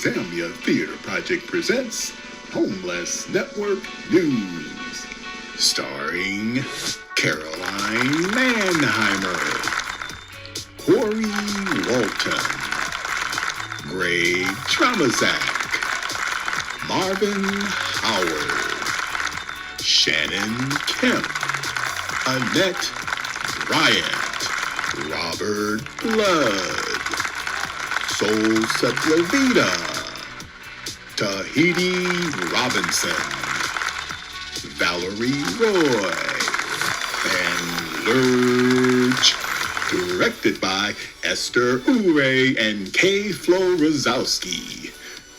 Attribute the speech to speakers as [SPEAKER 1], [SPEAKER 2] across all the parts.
[SPEAKER 1] Zambia Theater Project presents Homeless Network News, starring Caroline Mannheimer, Corey Walton, Greg Tramazak, Marvin Howard, Shannon Kemp, Annette Bryant, Robert Blood, Sol Sepulveda, Tahiti Robinson, Valerie Roy, and Lurch, directed by Esther Ure and Kay Flo Rozowski,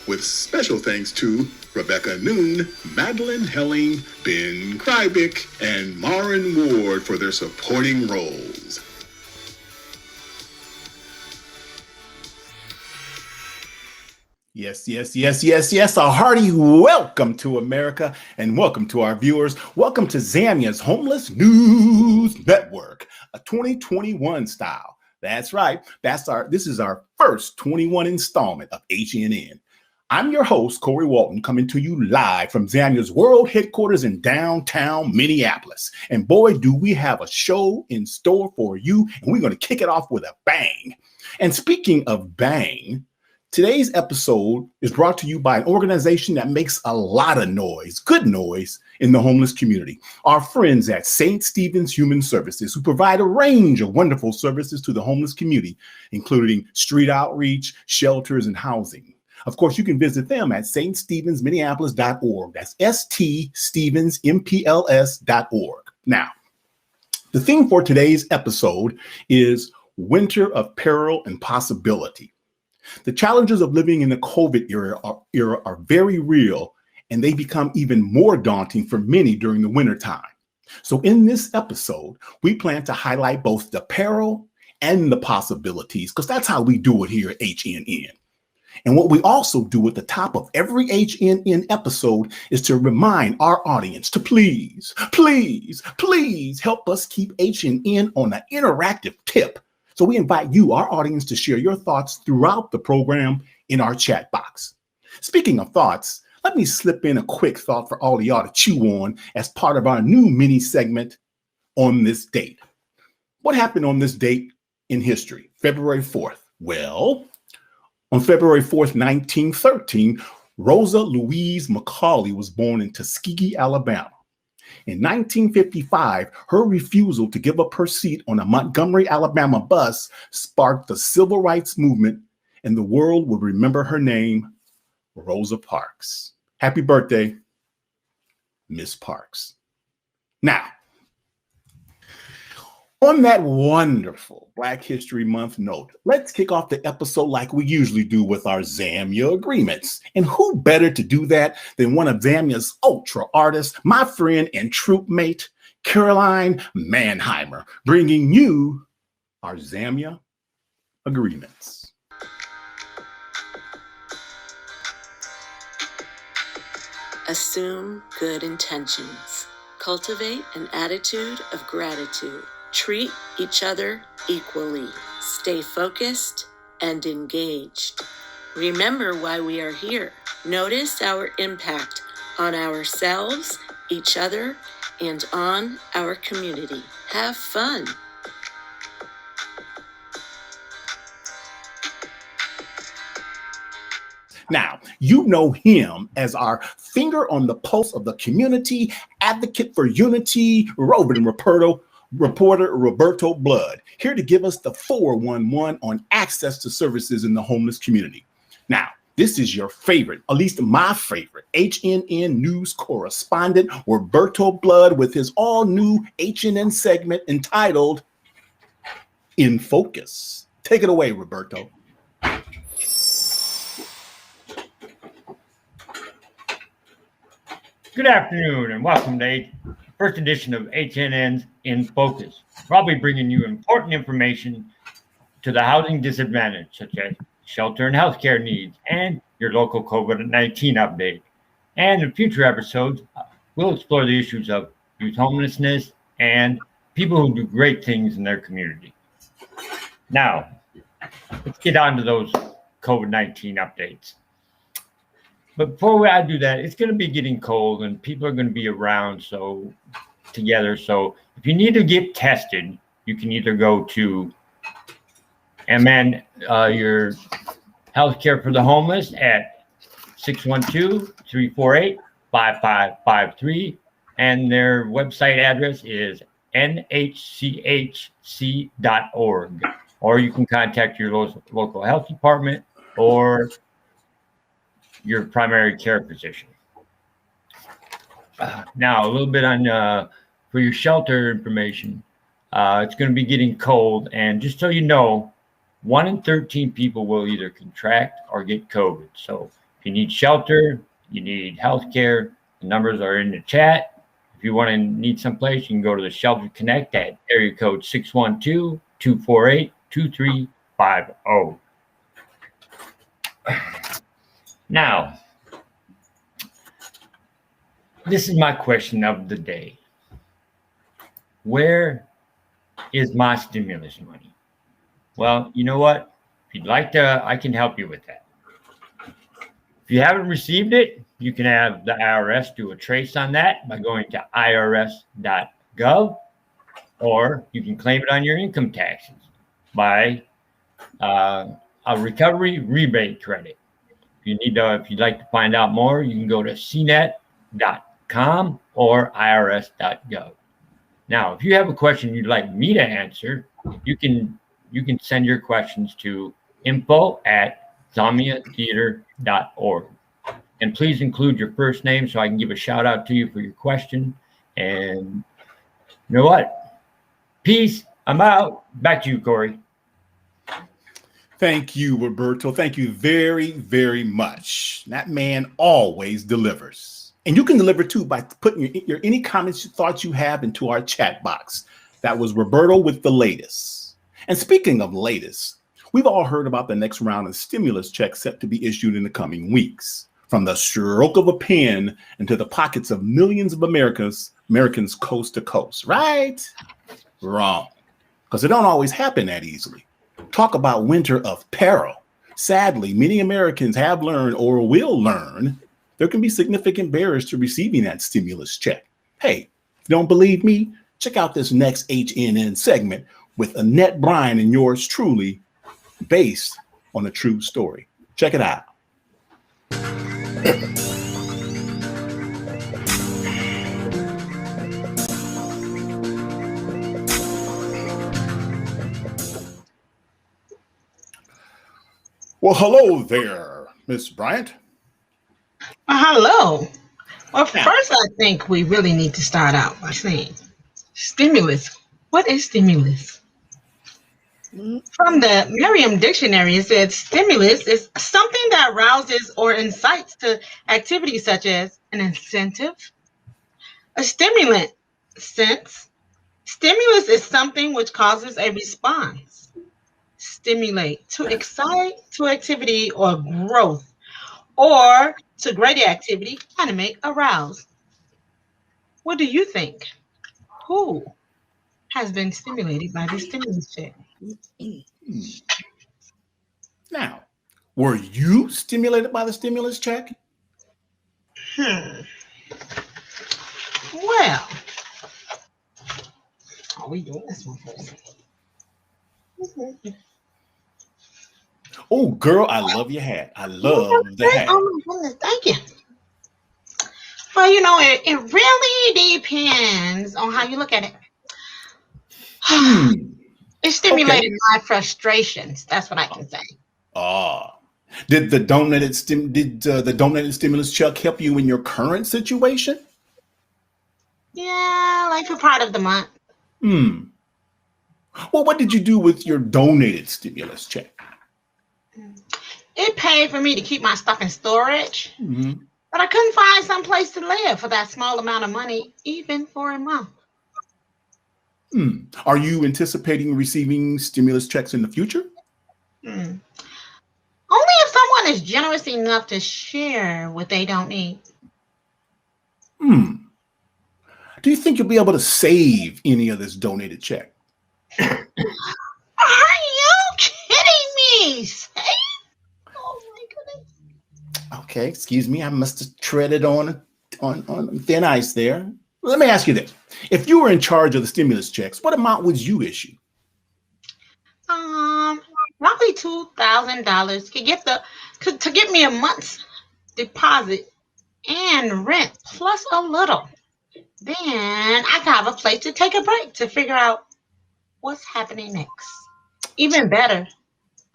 [SPEAKER 1] with special thanks to Rebecca Noon, Madeline Helling, Ben Krybick, and Marin Ward for their supporting roles.
[SPEAKER 2] Yes. A hearty welcome to America and welcome to our viewers. Welcome to zAmya's Homeless News Network, a 2021 style. That's right. This is our first 21 installment of HNN. I'm your host, Corey Walton, coming to you live from zAmya's world headquarters in downtown Minneapolis. And boy, do we have a show in store for you, and we're going to kick it off with a bang. And speaking of bang, today's episode is brought to you by an organization that makes a lot of noise, good noise, in the homeless community. Our friends at St. Stephen's Human Services, who provide a range of wonderful services to the homeless community, including street outreach, shelters, and housing. Of course, you can visit them at ststevensminneapolis.org. That's ststevensmpls.org. Now, the theme for today's episode is Winter of Peril and Possibility. The challenges of living in the COVID era are very real, and they become even more daunting for many during the wintertime. So in this episode, we plan to highlight both the peril and the possibilities, because that's how we do it here at HNN. And what we also do at the top of every HNN episode is to remind our audience to please help us keep HNN on an interactive tip. So we invite you, our audience, to share your thoughts throughout the program in our chat box. Speaking of thoughts, let me slip in a quick thought for all of y'all to chew on as part of our new mini segment on this date. What happened on this date in history? February 4th. Well, on February 4th, 1913, Rosa Louise Macaulay was born in Tuskegee, Alabama. In 1955, her refusal to give up her seat on a Montgomery, Alabama bus sparked the civil rights movement, and the world would remember her name, Rosa Parks. Happy birthday, Miss Parks. Now, on that wonderful Black History Month note, let's kick off the episode like we usually do with our Zambia Agreements. And who better to do that than one of Zambia's ultra artists, my friend and troop mate, Caroline Mannheimer, bringing you our Zambia Agreements.
[SPEAKER 3] Assume good intentions. Cultivate an attitude of gratitude. Treat each other equally. Stay focused and engaged. Remember why we are here. Notice our impact on ourselves, each other, and on our community. Have fun.
[SPEAKER 2] Now, you know him as our finger on the pulse of the community, advocate for unity, roving reporter Roberto Blood, here to give us the 411 on access to services in the homeless community. Now, this is your favorite, at least my favorite, HNN news correspondent, Roberto Blood, with his all-new HNN segment entitled In Focus. Take it away, Roberto.
[SPEAKER 4] Good afternoon and welcome to the first edition of HNN's In Focus. We'll be bringing you important information to the housing disadvantaged, such as shelter and healthcare needs and your local COVID-19 update. And in future episodes, we'll explore the issues of youth homelessness and people who do great things in their community. Now, let's get on to those COVID-19 updates. But before I do that, it's going to be getting cold and people are going to be around together. So if you need to get tested, you can either go to MN, your healthcare for the homeless at 612-348-5553. And their website address is nhchc.org. Or you can contact your local health department or your primary care physician. Now, a little bit on for your shelter information. It's going to be getting cold, and just so you know, 1 in 13 people will either contract or get COVID. So if you need shelter, you need health care, the numbers are in the chat. If you want to need someplace, you can go to the Shelter Connect at area code 612-248-2350. Now, this is my question of the day. Where is my stimulus money? Well, you know what? If you'd like to, I can help you with that. If you haven't received it, you can have the IRS do a trace on that by going to irs.gov, or you can claim it on your income taxes by a recovery rebate credit. If you'd like to find out more, you can go to cnet.com or irs.gov. Now, if you have a question you'd like me to answer, you can send your questions to info@zamyatheater.org. And please include your first name so I can give a shout out to you for your question. And you know what? Peace. I'm out. Back to you, Corey.
[SPEAKER 2] Thank you, Roberto. Thank you very, very much. That man always delivers. And you can deliver too by putting your any comments, thoughts you have into our chat box. That was Roberto with the latest. And speaking of latest, we've all heard about the next round of stimulus checks set to be issued in the coming weeks. From the stroke of a pen into the pockets of millions of Americans coast to coast, right? Wrong. Because it don't always happen that easily. Talk about winter of peril. Sadly, many Americans have learned or will learn there can be significant barriers to receiving that stimulus check. Hey, if you don't believe me, check out this next HNN segment with Annette Bryan and yours truly, based on a true story. Check it out. Well, hello there, Miss Bryant.
[SPEAKER 5] Hello. Well, first, I think we really need to start out by saying stimulus. What is stimulus? From the Merriam Dictionary, it said stimulus is something that arouses or incites to activities such as an incentive, a stimulant. Stimulus is something which causes a response, stimulate, to excite, to activity or growth, or to greater activity, animate, arouse. What do you think? Who has been stimulated by this stimulus check?
[SPEAKER 2] Now, were you stimulated by the stimulus check?
[SPEAKER 5] Well, are we doing this one first?
[SPEAKER 2] Oh, girl, I love your hat. I love the hat.
[SPEAKER 5] Oh my goodness, thank you. Well, you know, it really depends on how you look at it. It stimulated my frustrations. That's what I can say.
[SPEAKER 2] Did the donated stimulus check help you in your current situation?
[SPEAKER 5] Yeah, like for part of the month.
[SPEAKER 2] Well, what did you do with your donated stimulus check?
[SPEAKER 5] It paid for me to keep my stuff in storage, but I couldn't find some place to live for that small amount of money, even for a month.
[SPEAKER 2] Are you anticipating receiving stimulus checks in the future?
[SPEAKER 5] Only if someone is generous enough to share what they don't need.
[SPEAKER 2] Do you think you'll be able to save any of this donated check?
[SPEAKER 5] Are you kidding me? Oh my goodness.
[SPEAKER 2] Okay, excuse me. I must have treaded on thin ice there. Let me ask you this. If you were in charge of the stimulus checks, what amount would you issue?
[SPEAKER 5] Roughly $2,000 to get me a month's deposit and rent plus a little. Then I could have a place to take a break to figure out what's happening next. Even better,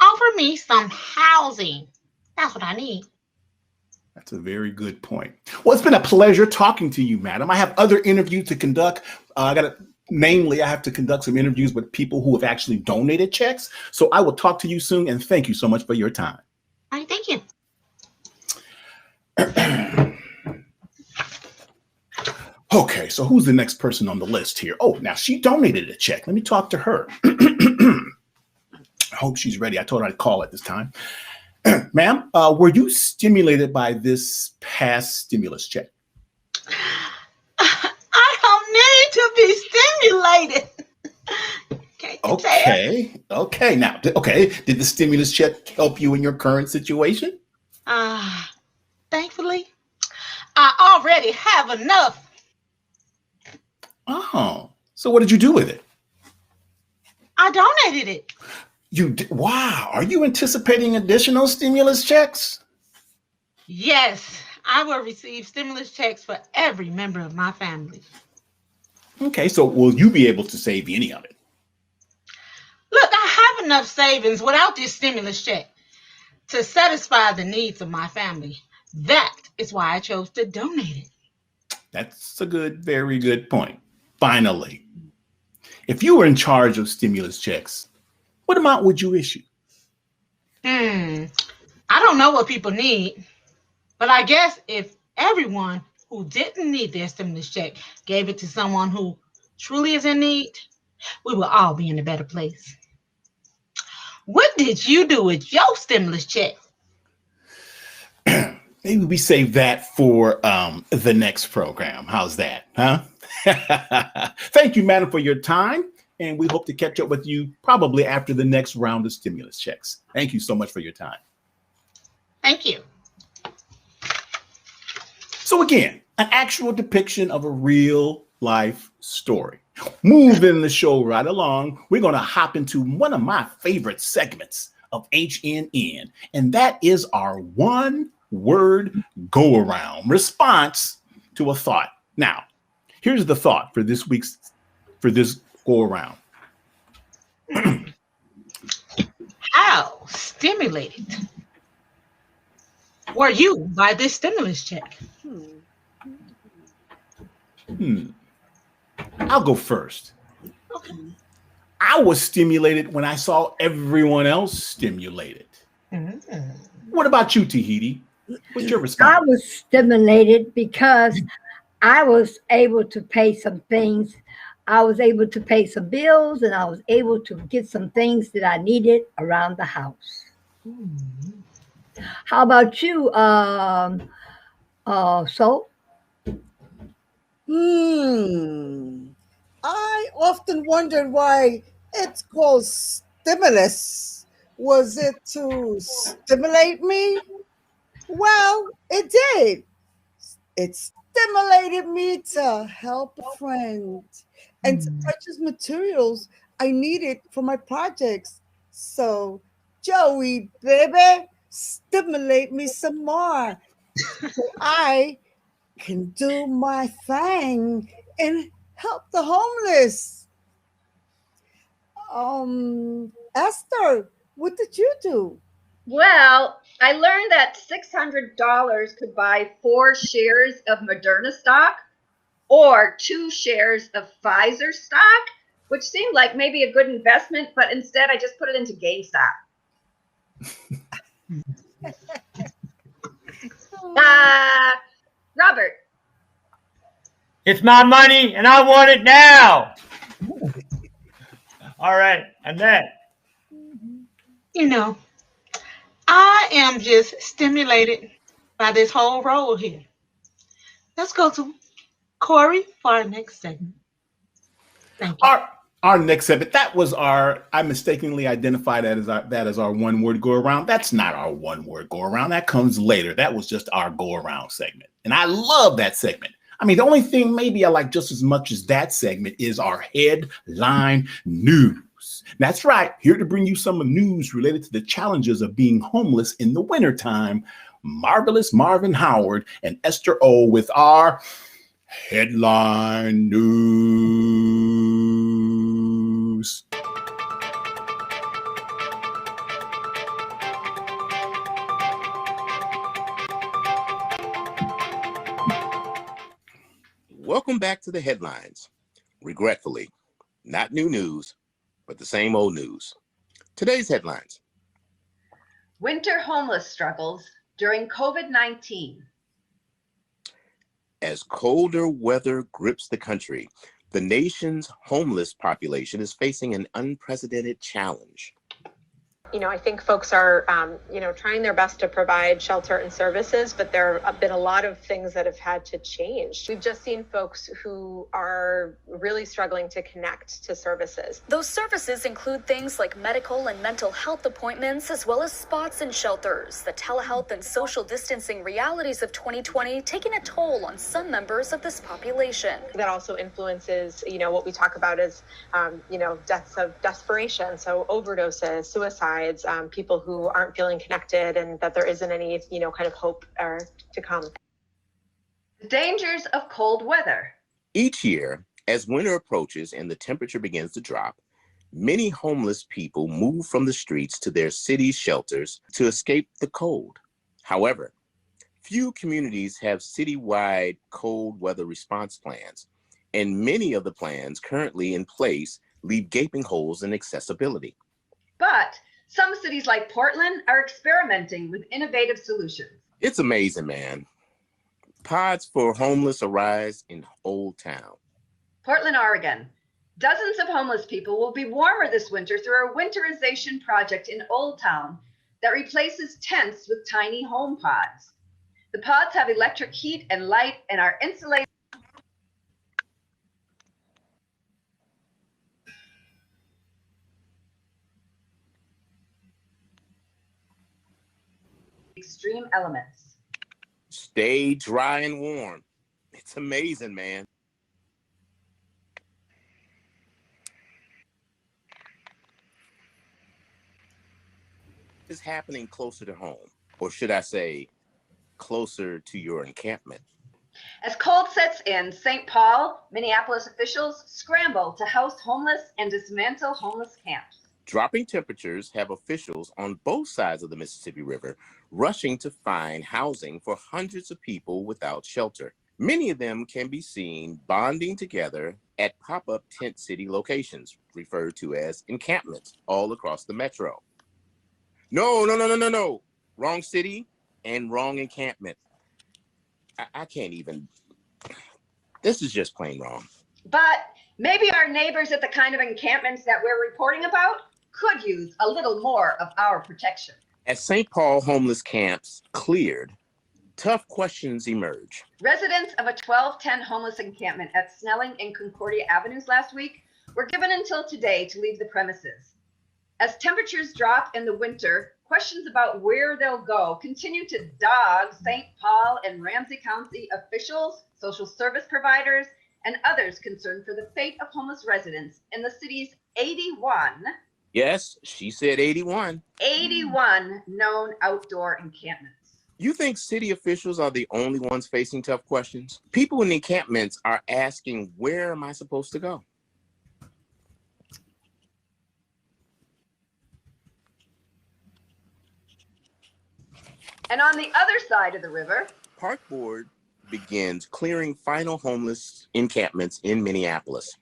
[SPEAKER 5] offer me some housing. That's what I need.
[SPEAKER 2] That's a very good point. Well, it's been a pleasure talking to you, madam. I have other interviews to conduct. I have to conduct some interviews with people who have actually donated checks. So I will talk to you soon, and thank you so much for your time.
[SPEAKER 5] All right, thank you.
[SPEAKER 2] Okay, so who's the next person on the list here? Oh, now she donated a check. Let me talk to her. I hope she's ready. I told her I'd call at this time. Ma'am, were you stimulated by this past stimulus check?
[SPEAKER 5] I don't need to be stimulated.
[SPEAKER 2] Okay. Now, did the stimulus check help you in your current situation?
[SPEAKER 5] Thankfully, I already have enough.
[SPEAKER 2] Oh, so what did you do with it?
[SPEAKER 5] I donated it.
[SPEAKER 2] You did? Wow. Are you anticipating additional stimulus checks?
[SPEAKER 5] Yes, I will receive stimulus checks for every member of my family.
[SPEAKER 2] Okay, so will you be able to save any of it?
[SPEAKER 5] Look, I have enough savings without this stimulus check to satisfy the needs of my family. That is why I chose to donate it.
[SPEAKER 2] That's a very good point. Finally, if you were in charge of stimulus checks, what amount would you issue?
[SPEAKER 5] I don't know what people need, but I guess if everyone who didn't need their stimulus check gave it to someone who truly is in need, we will all be in a better place. What did you do with your stimulus check?
[SPEAKER 2] Maybe we save that for the next program. How's that, huh? Thank you, madam, for your time. And we hope to catch up with you probably after the next round of stimulus checks. Thank you so much for your time.
[SPEAKER 5] Thank you.
[SPEAKER 2] So again, an actual depiction of a real life story. Moving the show right along, we're going to hop into one of my favorite segments of HNN, and that is our one-word go-around response to a thought. Now, here's the thought for this go around.
[SPEAKER 5] How stimulated were you by this stimulus check?
[SPEAKER 2] I'll go first.
[SPEAKER 5] Okay.
[SPEAKER 2] I was stimulated when I saw everyone else stimulated. What about you, Tahiti? What's your response?
[SPEAKER 6] I was stimulated because I was able to pay some things. I was able to pay some bills, and I was able to get some things that I needed around the house. How about you, Sol?
[SPEAKER 7] I often wondered why it's called stimulus. Was it to stimulate me? Well, it did. It stimulated me to help a friend and to purchase materials I needed for my projects. So, Joey, baby, stimulate me some more so I can do my thing and help the homeless. Esther, what did you do?
[SPEAKER 8] Well, I learned that $600 could buy 4 shares of Moderna stock or 2 shares of Pfizer stock, which seemed like maybe a good investment, but instead I just put it into GameStop. Robert.
[SPEAKER 4] It's my money and I want it now. All right, Annette.
[SPEAKER 5] You know, I am just stimulated by this whole role here. Let's go to Corey for our next segment. Thank you.
[SPEAKER 2] All Our next segment, that was I mistakenly identified that as our one word go around. That's not our one word go around. That comes later. That was just our go around segment. And I love that segment. I mean, the only thing maybe I like just as much as that segment is our headline news. That's right. Here to bring you some news related to the challenges of being homeless in the wintertime. Marvelous Marvin Howard and Esther O with our headline news.
[SPEAKER 9] Welcome back to the headlines. Regretfully, not new news, but the same old news. Today's headlines.
[SPEAKER 8] Winter homeless struggles during COVID-19.
[SPEAKER 9] As colder weather grips the country, the nation's homeless population is facing an unprecedented challenge.
[SPEAKER 10] I think folks are, trying their best to provide shelter and services, but there have been a lot of things that have had to change. We've just seen folks who are really struggling to connect to services.
[SPEAKER 11] Those services include things like medical and mental health appointments, as well as spots in shelters. The telehealth and social distancing realities of 2020 taking a toll on some members of this population.
[SPEAKER 10] That also influences, what we talk about as, deaths of desperation. So overdoses, suicides, people who aren't feeling connected and that there isn't any, kind of hope to come.
[SPEAKER 8] The dangers of cold weather.
[SPEAKER 9] Each year, as winter approaches and the temperature begins to drop, many homeless people move from the streets to their city shelters to escape the cold. However, few communities have citywide cold weather response plans, and many of the plans currently in place leave gaping holes in accessibility.
[SPEAKER 8] But some cities like Portland are experimenting with innovative solutions.
[SPEAKER 9] It's amazing, man. Pods for homeless arise in Old Town.
[SPEAKER 8] Portland, Oregon. Dozens of homeless people will be warmer this winter through a winterization project in Old Town that replaces tents with tiny home pods. The pods have electric heat and light and are insulated. Extreme elements.
[SPEAKER 9] Stay dry and warm. It's amazing, man. It's happening closer to home, or should I say, closer to your encampment.
[SPEAKER 8] As cold sets in, St. Paul, Minneapolis officials scramble to house homeless and dismantle homeless camps.
[SPEAKER 9] Dropping temperatures have officials on both sides of the Mississippi River rushing to find housing for hundreds of people without shelter. Many of them can be seen bonding together at pop-up tent city locations, referred to as encampments, all across the metro. No. Wrong city and wrong encampment. I can't even. This is just plain wrong.
[SPEAKER 8] But maybe our neighbors at the kind of encampments that we're reporting about could use a little more of our protection.
[SPEAKER 9] As St. Paul homeless camps cleared, tough questions emerge.
[SPEAKER 8] Residents of a 1210 homeless encampment at Snelling and Concordia Avenues last week were given until today to leave the premises. As temperatures drop in the winter, questions about where they'll go continue to dog St. Paul and Ramsey County officials, social service providers, and others concerned for the fate of homeless residents in the city's 81.
[SPEAKER 9] Yes, she said 81.
[SPEAKER 8] 81 known outdoor encampments.
[SPEAKER 9] You think city officials are the only ones facing tough questions? People in encampments are asking, where am I supposed to go?
[SPEAKER 8] And on the other side of the river,
[SPEAKER 9] Park Board begins clearing final homeless encampments in Minneapolis.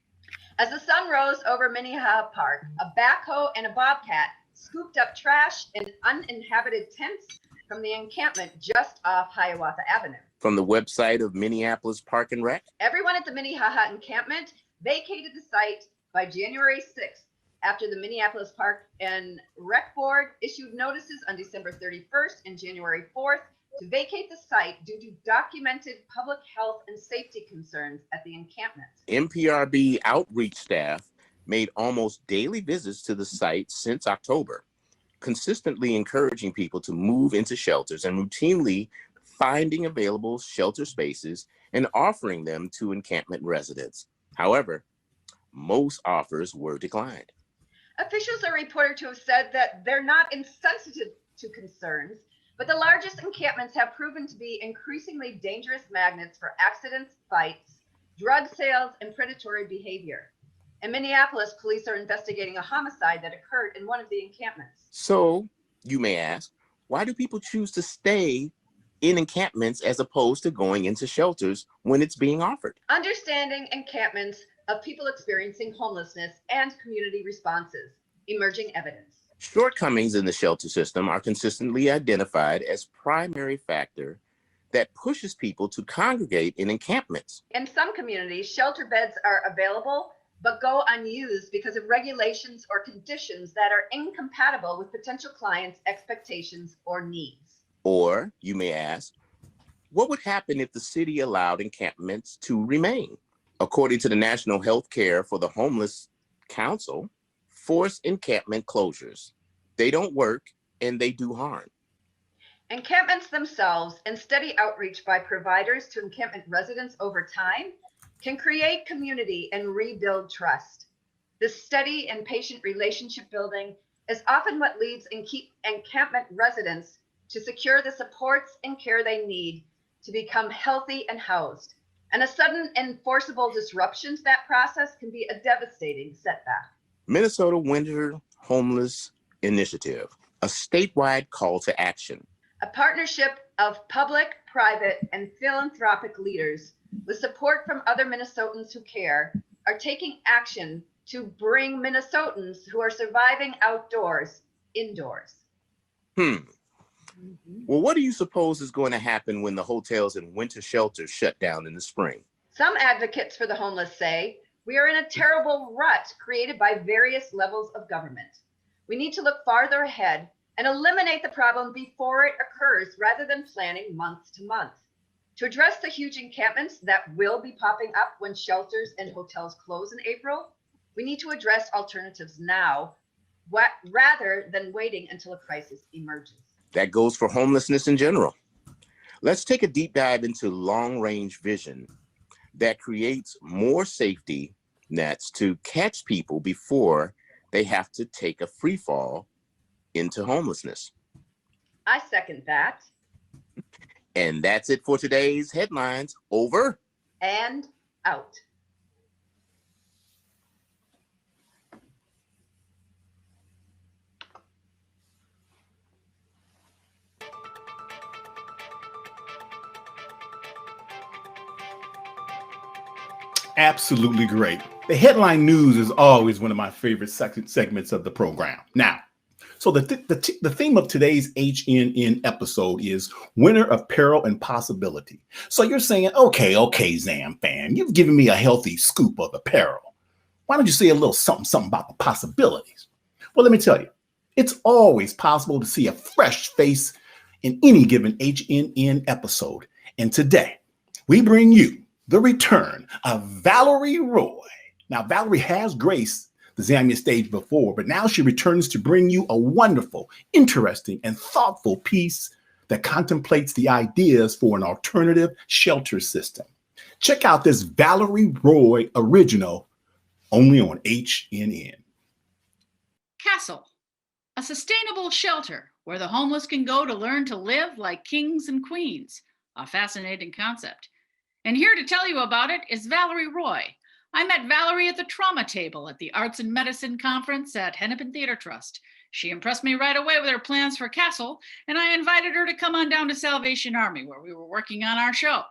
[SPEAKER 8] as the sun rose over Minnehaha Park, a backhoe and a bobcat scooped up trash and uninhabited tents from the encampment just off Hiawatha Avenue.
[SPEAKER 9] From the website of Minneapolis Park and Rec.
[SPEAKER 8] Everyone at the Minnehaha encampment vacated the site by January 6th after the Minneapolis Park and Rec Board issued notices on December 31st and January 4th to vacate the site due to documented public health and safety concerns at the encampment.
[SPEAKER 9] MPRB outreach staff made almost daily visits to the site since October, consistently encouraging people to move into shelters and routinely finding available shelter spaces and offering them to encampment residents. However, most offers were declined.
[SPEAKER 8] Officials are reported to have said that they're not insensitive to concerns, but the largest encampments have proven to be increasingly dangerous magnets for accidents, fights, drug sales, and predatory behavior. In Minneapolis, police are investigating a homicide that occurred in one of the encampments.
[SPEAKER 9] So, you may ask, why do people choose to stay in encampments as opposed to going into shelters when it's being offered?
[SPEAKER 8] Understanding encampments of people experiencing homelessness and community responses, emerging evidence.
[SPEAKER 9] Shortcomings in the shelter system are consistently identified as primary factor that pushes people to congregate in encampments.
[SPEAKER 8] In some communities, shelter beds are available but go unused because of regulations or conditions that are incompatible with potential clients' expectations or needs.
[SPEAKER 9] Or, you may ask, what would happen if the city allowed encampments to remain? According to the National Health Care for the Homeless Council, forced encampment closures, they don't work and they do harm.
[SPEAKER 8] Encampments themselves and steady outreach by providers to encampment residents over time can create community and rebuild trust. This steady and patient relationship building is often what leads encampment residents to secure the supports and care they need to become healthy and housed. And a sudden and forcible disruption to that process can be a devastating setback.
[SPEAKER 9] Minnesota Winter Homeless Initiative, a statewide call to action.
[SPEAKER 8] A partnership of public, private, and philanthropic leaders with support from other Minnesotans who care are taking action to bring Minnesotans who are surviving outdoors indoors.
[SPEAKER 9] Well, what do you suppose is going to happen when the hotels and winter shelters shut down in the spring?
[SPEAKER 8] Some advocates for the homeless say, we are in a terrible rut created by various levels of government. We need to look farther ahead and eliminate the problem before it occurs rather than planning month to month. To address the huge encampments that will be popping up when shelters and hotels close in April, we need to address alternatives now rather than waiting until a crisis emerges.
[SPEAKER 9] That goes for homelessness in general. Let's take a deep dive into long-range vision that creates more safety nets to catch people before they have to take a free fall into homelessness.
[SPEAKER 8] I second that.
[SPEAKER 9] And that's it for today's headlines. Over
[SPEAKER 8] and out.
[SPEAKER 2] Absolutely great. The headline news is always one of my favorite segments of the program. Now, so the theme of today's HNN episode is Winter of Peril and Possibility. So you're saying, okay, Zam fam, you've given me a healthy scoop of the peril. Why don't you say a little something about the possibilities? Well, let me tell you, it's always possible to see a fresh face in any given HNN episode. And today, we bring you the return of Valerie Roy. Now, Valerie has graced the zAmya stage before, but now she returns to bring you a wonderful, interesting, and thoughtful piece that contemplates the ideas for an alternative shelter system. Check out this Valerie Roy original, only on HNN.
[SPEAKER 12] Castle, a sustainable shelter where the homeless can go to learn to live like kings and queens. A fascinating concept. And here to tell you about it is Valerie Roy. I met Valerie at the trauma table at the Arts and Medicine Conference at Hennepin Theater Trust. She impressed me right away with her plans for Castle, and I invited her to come on down to Salvation Army, where we were working on our show.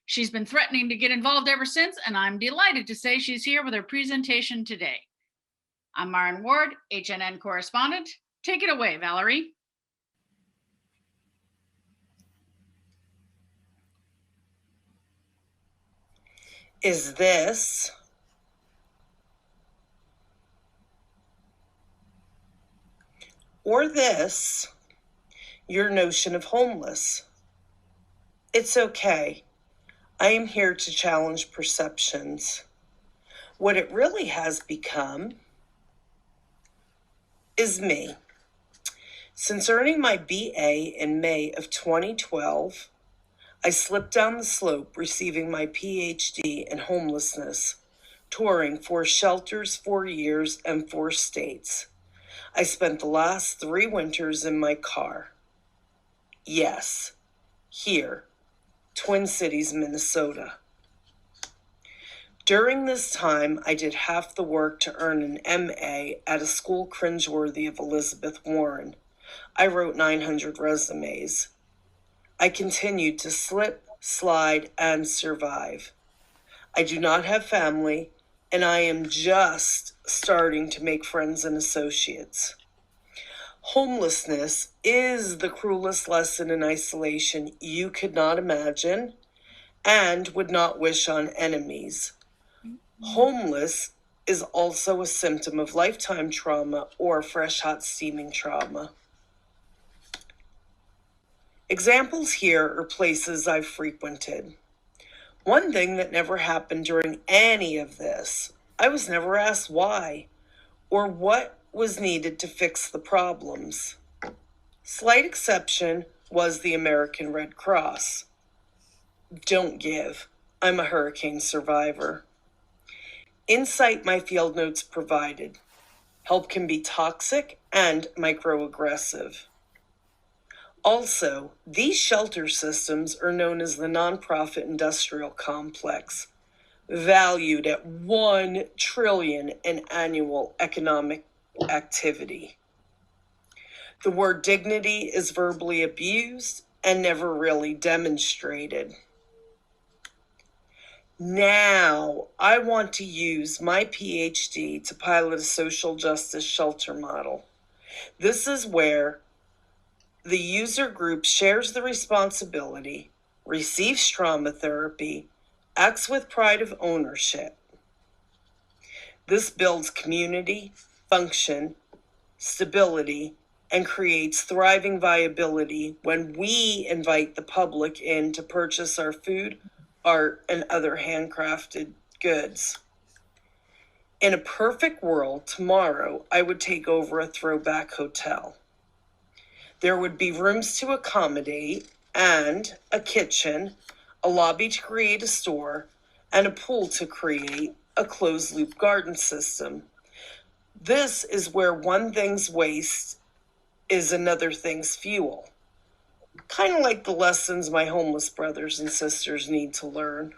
[SPEAKER 12] She's been threatening to get involved ever since, and I'm delighted to say she's here with her presentation today. I'm Maren Ward, HNN correspondent. Take it away, Valerie.
[SPEAKER 13] Is this or this your notion of homeless? It's okay. I am here to challenge perceptions. What it really has become is me. Since earning my BA in May of 2012, I slipped down the slope, receiving my PhD in homelessness, touring 4 shelters, 4 years, and 4 states. I spent the last 3 winters in my car. Yes, here, Twin Cities, Minnesota. During this time, I did half the work to earn an MA at a school cringeworthy of Elizabeth Warren. I wrote 900 resumes. I continued to slip, slide, and survive. I do not have family, and I am just starting to make friends and associates. Homelessness is the cruelest lesson in isolation you could not imagine and would not wish on enemies. Homeless is also a symptom of lifetime trauma or fresh, hot, steaming trauma. Examples here are places I've frequented. One thing that never happened during any of this, I was never asked why or what was needed to fix the problems. Slight exception was the American Red Cross. Don't give. I'm a hurricane survivor. Insight my field notes provided. Help can be toxic and microaggressive. Also, these shelter systems are known as the nonprofit industrial complex, valued at $1 trillion in annual economic activity. The word dignity is verbally abused and never really demonstrated. Now, I want to use my PhD to pilot a social justice shelter model. This is where the user group shares the responsibility, receives trauma therapy, acts with pride of ownership. This builds community, function, stability, and creates thriving viability when we invite the public in to purchase our food, art, and other handcrafted goods. In a perfect world, tomorrow I would take over a throwback hotel. There would be rooms to accommodate and a kitchen, a lobby to create a store, and a pool to create a closed-loop garden system. This is where one thing's waste is another thing's fuel. Kind of like the lessons my homeless brothers and sisters need to learn.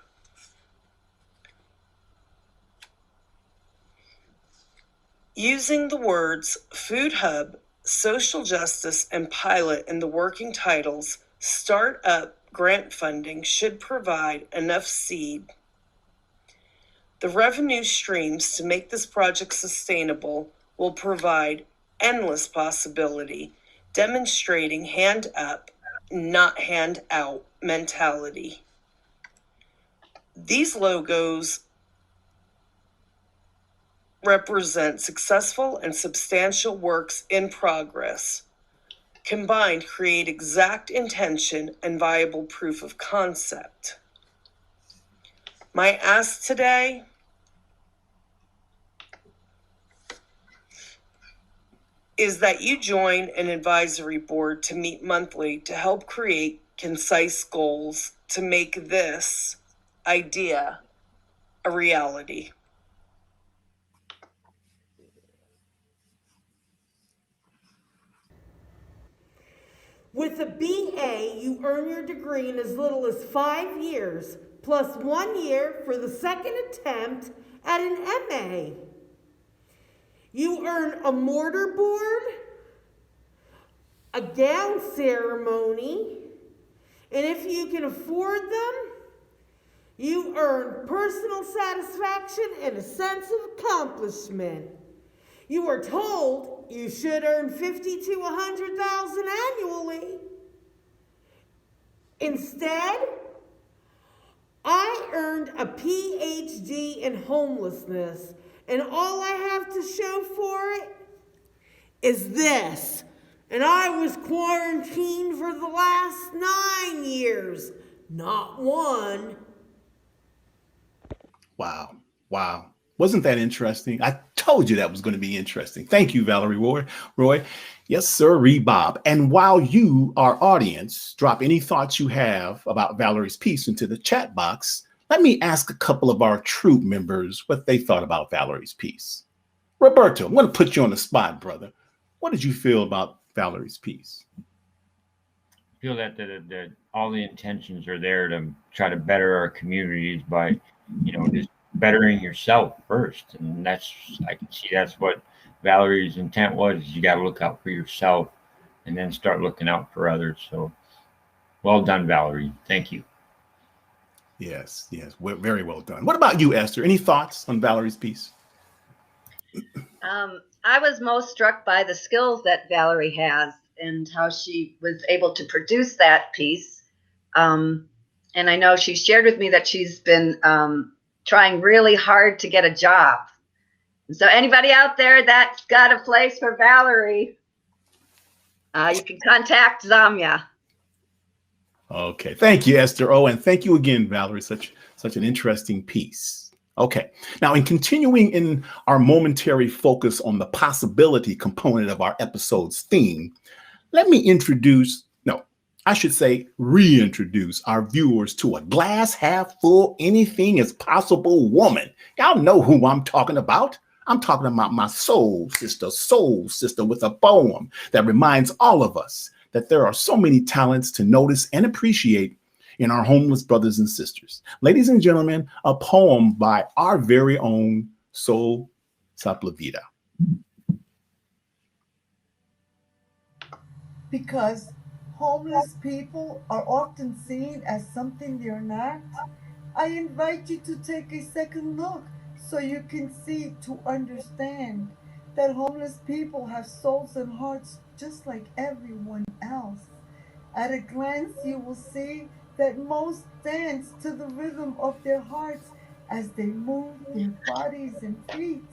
[SPEAKER 13] Using the words food hub, social justice, and pilot in the working titles, startup grant funding should provide enough seed. The revenue streams to make this project sustainable will provide endless possibility, demonstrating hand up, not hand out mentality. These logos represent successful and substantial works in progress. Combined, create exact intention and viable proof of concept. My ask today is that you join an advisory board to meet monthly to help create concise goals to make this idea a reality.
[SPEAKER 14] With a BA, you earn your degree in as little as 5 years, plus 1 year for the second attempt at an MA. You earn a mortar board, a gown ceremony, and if you can afford them, you earn personal satisfaction and a sense of accomplishment. You are told you should earn $50,000 to $100,000 annually. Instead, I earned a PhD in homelessness, and all I have to show for it is this. And I was quarantined for the last 9 years, not 1.
[SPEAKER 2] Wow. Wow. Wasn't that interesting? I told you that was going to be interesting. Thank you, Valerie Roy. Yes, sir, Bob. And while you, our audience, drop any thoughts you have about Valerie's piece into the chat box, let me ask a couple of our troop members what they thought about Valerie's piece. Roberto, I'm going to put you on the spot, brother. What did you feel about Valerie's piece?
[SPEAKER 4] I feel that all the intentions are there to try to better our communities by, just bettering yourself first. And I can see that's what Valerie's intent was. You got to look out for yourself and then start looking out for others. So well done, Valerie. Thank you.
[SPEAKER 2] Yes, very well done. What about you, Esther? Any thoughts on Valerie's piece?
[SPEAKER 8] I was most struck by the skills that Valerie has and how she was able to produce that piece. And I know she shared with me that she's been trying really hard to get a job. So anybody out there that's got a place for Valerie, you can contact zAmya.
[SPEAKER 2] Okay, thank you, Esther. Oh, and thank you again, Valerie. Such an interesting piece. Okay, now in continuing in our momentary focus on the possibility component of our episode's theme, let me reintroduce our viewers to a glass half full, anything is possible woman. Y'all know who I'm talking about. I'm talking about my soul sister with a poem that reminds all of us that there are so many talents to notice and appreciate in our homeless brothers and sisters. Ladies and gentlemen, a poem by our very own Soul Saplavita.
[SPEAKER 7] Because homeless people are often seen as something they're not, I invite you to take a second look so you can see to understand that homeless people have souls and hearts just like everyone else. At a glance, you will see that most dance to the rhythm of their hearts as they move their bodies and feet.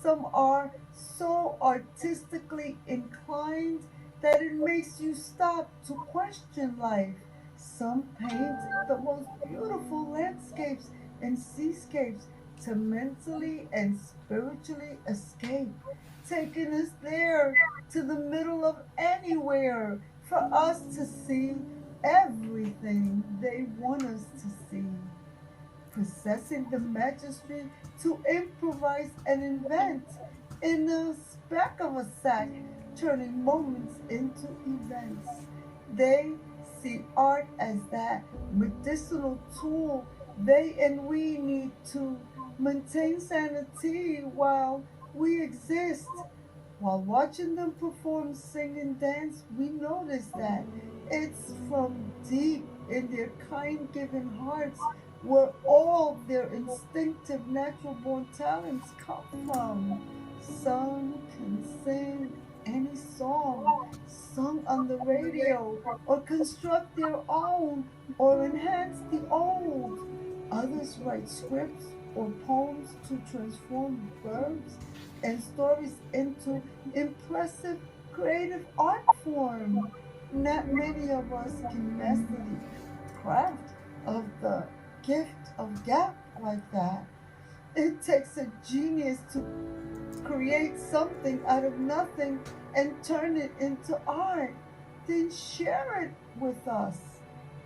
[SPEAKER 7] Some are so artistically inclined that it makes you stop to question life. Some paint the most beautiful landscapes and seascapes to mentally and spiritually escape, taking us there to the middle of anywhere for us to see everything they want us to see. Possessing the mastery to improvise and invent in the speck of a sack, turning moments into events. They see art as that medicinal tool they and we need to maintain sanity while we exist. While watching them perform, sing, and dance, we notice that it's from deep in their kind giving hearts where all their instinctive natural born talents come from. Some can sing any song sung on the radio or construct their own or enhance the old. Others write scripts or poems to transform verbs and stories into impressive creative art form. Not many of us can master the craft of the gift of gap like that. It takes a genius to create something out of nothing and turn it into art, then share it with us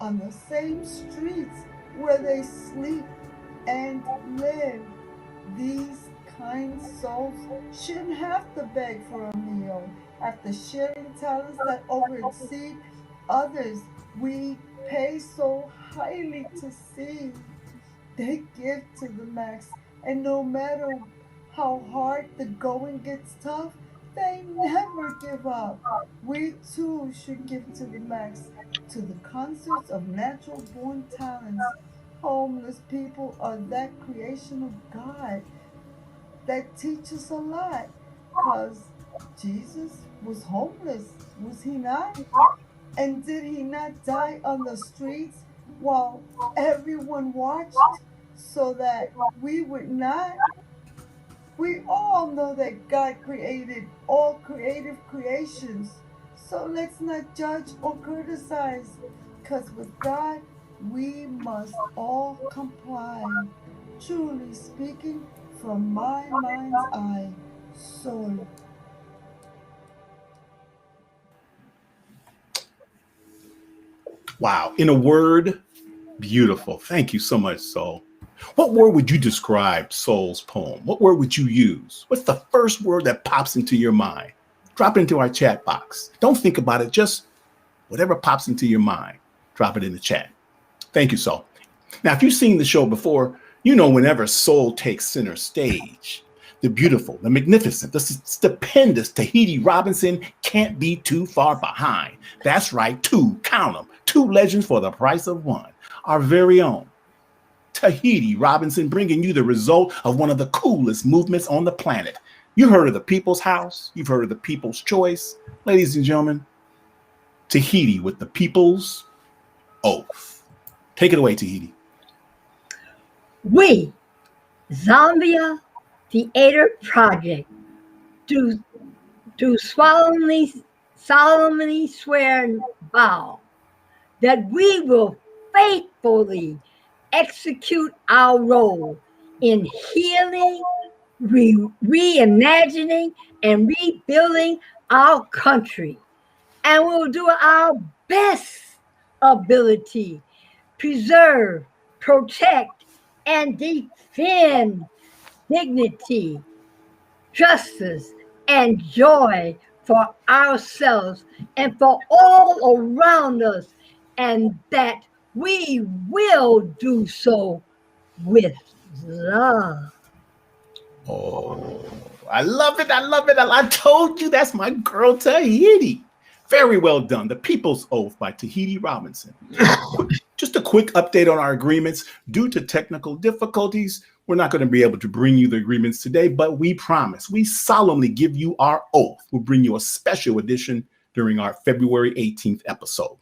[SPEAKER 7] on the same streets where they sleep and live. These kind souls shouldn't have to beg for a meal. After sharing talents that overexceed others, we pay so highly to see. They give to the max, and no matter how hard the going gets tough, they never give up. We too should give to the max, to the concerts of natural born talents. Homeless people are that creation of God that teaches a lot. Because Jesus was homeless, was he not? And did he not die on the streets while everyone watched so that we would not? We all know that God created all creative creations. So let's not judge or criticize, because with God, we must all comply. Truly speaking, from my mind's eye, soul.
[SPEAKER 2] Wow. In a word, beautiful. Thank you so much, Soul. What word would you describe Soul's poem? What word would you use? What's the first word that pops into your mind? Drop it into our chat box. Don't think about it. Just whatever pops into your mind, drop it in the chat. Thank you, Soul. Now, if you've seen the show before, you know whenever Soul takes center stage, the beautiful, the magnificent, the stupendous Tahiti Robinson can't be too far behind. That's right, count them, two legends for the price of one. Our very own Tahiti Robinson, bringing you the result of one of the coolest movements on the planet. You heard of the People's House. You've heard of the People's Choice. Ladies and gentlemen, Tahiti with the People's Oath. Take it away, Tahiti.
[SPEAKER 6] We, Zambia Theater Project, do solemnly swear and vow that we will faithfully execute our role in healing, reimagining, and rebuilding our country. And we will do our best ability, preserve, protect, and defend dignity, justice, and joy for ourselves and for all around us, and that we will do so with love.
[SPEAKER 2] Oh, I love it. I love it. I told you that's my girl, Tahiti. Very well done. The People's Oath by Tahiti Robinson. Just a quick update on our agreements. Due to technical difficulties, we're not going to be able to bring you the agreements today, but we promise, we solemnly give you our oath. We'll bring you a special edition during our February 18th episode.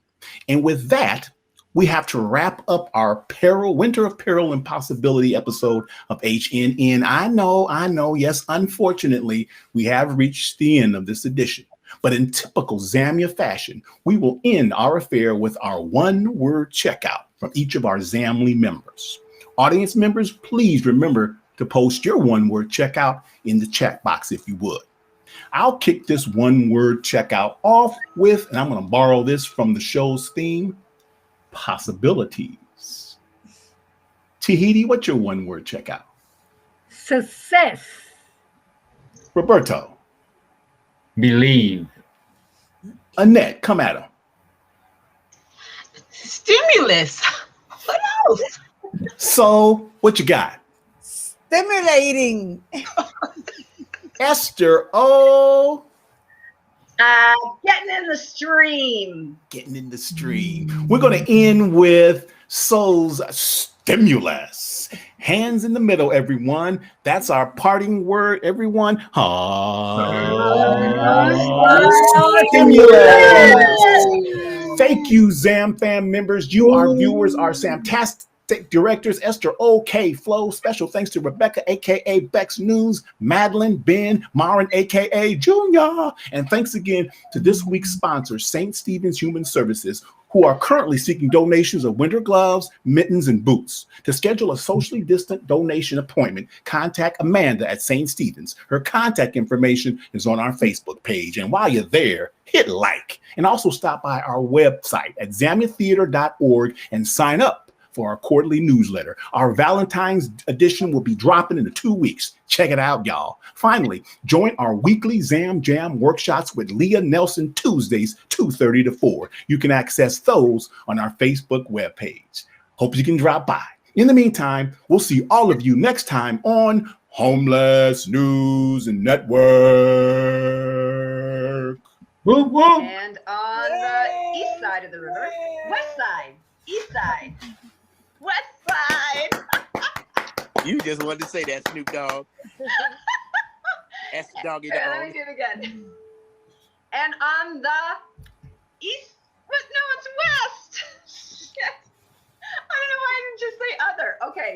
[SPEAKER 2] And with that, we have to wrap up our Winter of Peril and Possibility episode of HNN. I know. Yes, unfortunately, we have reached the end of this edition. But in typical zAmya fashion, we will end our affair with our one-word checkout from each of our Zamly members. Audience members, please remember to post your one-word checkout in the chat box if you would. I'll kick this one-word checkout off with, and I'm going to borrow this from the show's theme, possibilities. Tahiti, what's your one-word checkout?
[SPEAKER 6] Success.
[SPEAKER 2] Roberto.
[SPEAKER 4] Believe.
[SPEAKER 2] Annette, come at him.
[SPEAKER 5] Stimulus. What else?
[SPEAKER 2] So, what you got?
[SPEAKER 7] Stimulating.
[SPEAKER 2] Esther, oh.
[SPEAKER 8] Getting in the stream.
[SPEAKER 2] Getting in the stream. We're going to end with Soul's stimulus. Hands in the middle, everyone. That's our parting word, everyone. Stimulus. Thank you, Zam Fam members. You, our viewers, are fantastic. Directors Esther O.K. Flo. Special thanks to Rebecca, a.k.a. Bex News, Madeline, Ben, Marin, a.k.a. Junior. And thanks again to this week's sponsor, St. Stephen's Human Services, who are currently seeking donations of winter gloves, mittens, and boots. To schedule a socially distant donation appointment, contact Amanda at St. Stephen's. Her contact information is on our Facebook page. And while you're there, hit like. And also stop by our website at zamyatheater.org and sign up for our quarterly newsletter. Our Valentine's edition will be dropping in 2 weeks. Check it out, y'all. Finally, join our weekly Zam Jam workshops with Leah Nelson Tuesdays, 2:30 to 4. You can access those on our Facebook webpage. Hope you can drop by. In the meantime, we'll see all of you next time on Homeless News Network.
[SPEAKER 4] Whoop, whoop.
[SPEAKER 8] And on the east side of the river, west side, east side, west side.
[SPEAKER 9] You just wanted to say that, Snoop Dogg. That's the doggy dog.
[SPEAKER 8] Let me do it again. And on the east, no, it's west. Yes. I don't know why I didn't just say other. Okay.